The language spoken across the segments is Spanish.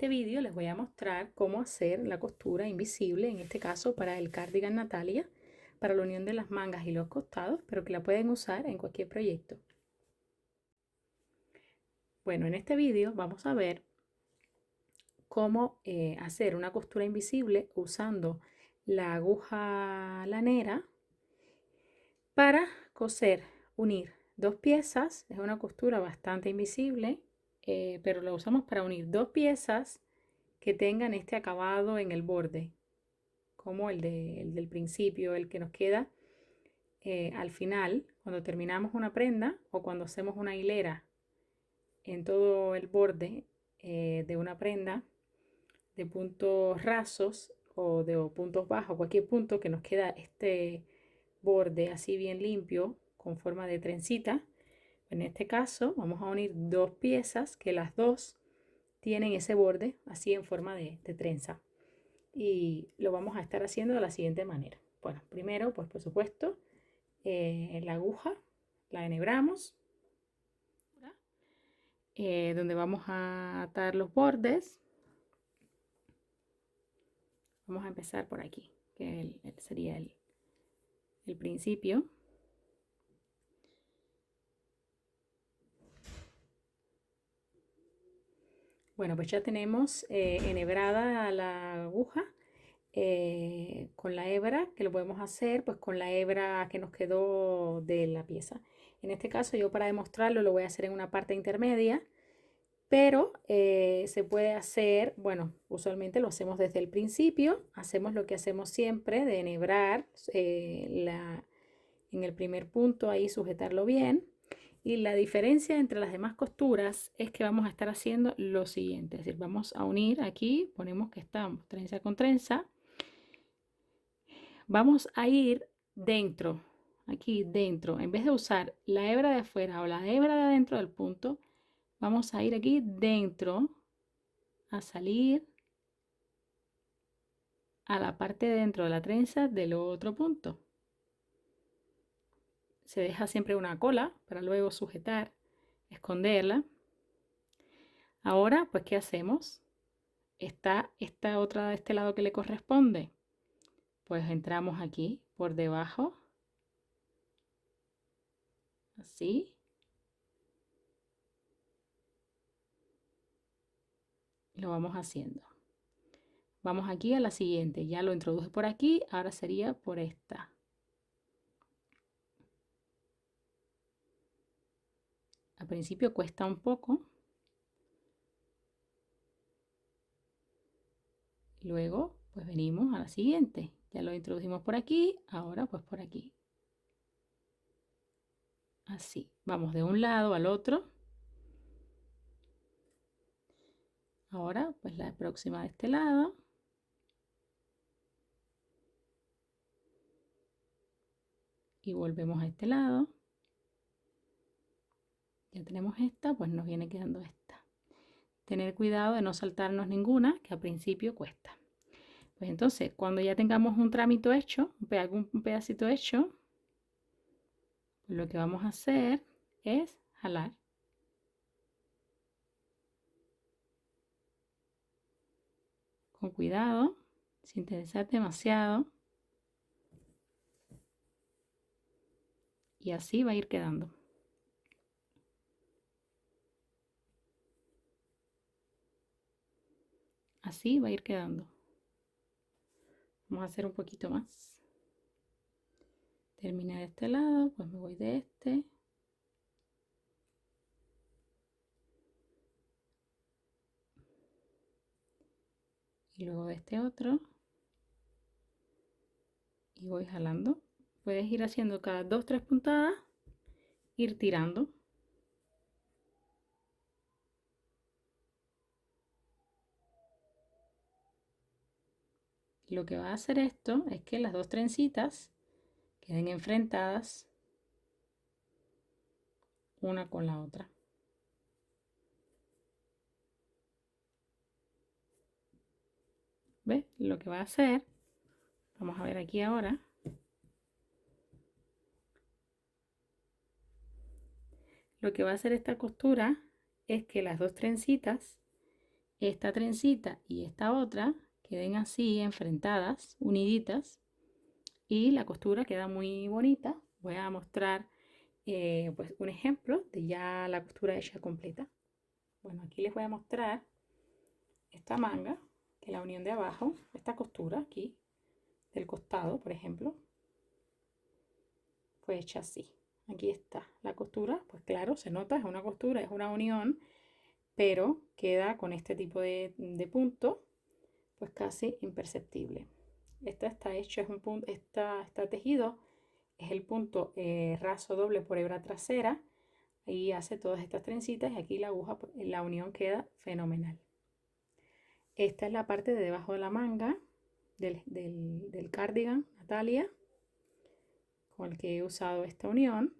este vídeo les voy a mostrar cómo hacer la costura invisible, en este caso para el cardigan Natalia, para la unión de las mangas y los costados, pero que la pueden usar en cualquier proyecto. Bueno, en este vídeo vamos a ver cómo hacer una costura invisible usando la aguja lanera para coser, unir dos piezas. Es una costura bastante invisible, pero la usamos para unir dos piezas que tengan este acabado en el borde, como el del principio, el que nos queda al final, cuando terminamos una prenda o cuando hacemos una hilera en todo el borde de una prenda, de puntos rasos o de puntos bajos, cualquier punto que nos queda este borde así bien limpio con forma de trencita. En este caso vamos a unir dos piezas que las dos tienen ese borde así en forma de trenza, y lo vamos a estar haciendo de la siguiente manera. Bueno, primero, pues por supuesto, la aguja la enhebramos, donde vamos a atar los bordes. Vamos a empezar por aquí, que sería el principio. Bueno, pues ya tenemos enhebrada la aguja con la hebra, que lo podemos hacer pues con la hebra que nos quedó de la pieza. En este caso yo, para demostrarlo, lo voy a hacer en una parte intermedia, pero se puede hacer, bueno, usualmente lo hacemos desde el principio, hacemos lo que hacemos siempre de enhebrar en el primer punto, ahí sujetarlo bien. Y la diferencia entre las demás costuras es que vamos a estar haciendo lo siguiente, es decir, vamos a unir aquí, ponemos que estamos trenza con trenza, vamos a ir dentro, aquí dentro, en vez de usar la hebra de afuera o la hebra de adentro del punto, vamos a ir aquí dentro, a salir a la parte de dentro de la trenza del otro punto. Se deja siempre una cola para luego sujetar, esconderla. Ahora, pues, ¿qué hacemos? Está esta otra de este lado que le corresponde. Pues entramos aquí por debajo, así. Lo vamos haciendo. Vamos aquí a la siguiente. Ya lo introduje por aquí, ahora sería por esta. Al principio cuesta un poco. Luego, pues venimos a la siguiente. Ya lo introdujimos por aquí, ahora pues por aquí. Así, vamos de un lado al otro. Ahora, pues la próxima de este lado. Y volvemos a este lado. Ya tenemos esta, pues nos viene quedando esta. Tener cuidado de no saltarnos ninguna, que al principio cuesta. Pues entonces, cuando ya tengamos un trámite hecho, un pedacito hecho, pues lo que vamos a hacer es jalar. Con cuidado, sin tensar demasiado. Y así va a ir quedando. Así va a ir quedando. Vamos a hacer un poquito más. Terminé de este lado, pues me voy de este. Y luego de este otro. Y voy jalando. Puedes ir haciendo cada 2-3 puntadas, ir tirando. Lo que va a hacer esto es que las dos trencitas queden enfrentadas una con la otra. ¿Ves? Lo que va a hacer, vamos a ver aquí ahora. Lo que va a hacer esta costura es que las dos trencitas esta trencita y esta otra queden así enfrentadas, uniditas, y la costura queda muy bonita. Voy a mostrar pues un ejemplo de ya la costura hecha completa. Bueno, aquí les voy a mostrar esta manga, que la unión de abajo, esta costura aquí del costado, por ejemplo, fue hecha así. Aquí está la costura, pues claro, se nota, es una costura, es una unión, pero queda con este tipo de punto, pues casi imperceptible. Esta está hecho, es un punto, está tejido, es el punto raso doble por hebra trasera, ahí hace todas estas trencitas y aquí la aguja, la unión queda fenomenal. Esta es la parte de debajo de la manga del cardigan Natalia, con el que he usado esta unión.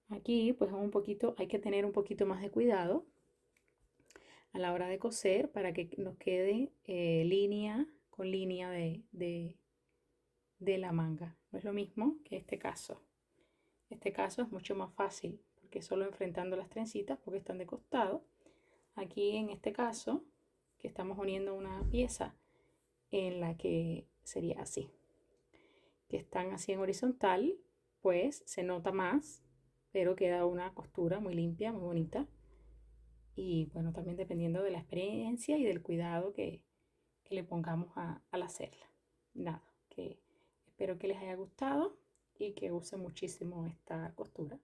Aquí pues un poquito, hay que tener un poquito más de cuidado a la hora de coser para que nos quede línea con línea de la manga. No es lo mismo que este caso. Este caso es mucho más fácil porque solo enfrentando las trencitas porque están de costado. Aquí en este caso que estamos uniendo una pieza en la que sería así, que están así en horizontal, pues se nota más, pero queda una costura muy limpia, muy bonita. Y bueno, también dependiendo de la experiencia y del cuidado que le pongamos al hacerla. Nada, que espero que les haya gustado y que usen muchísimo esta costura.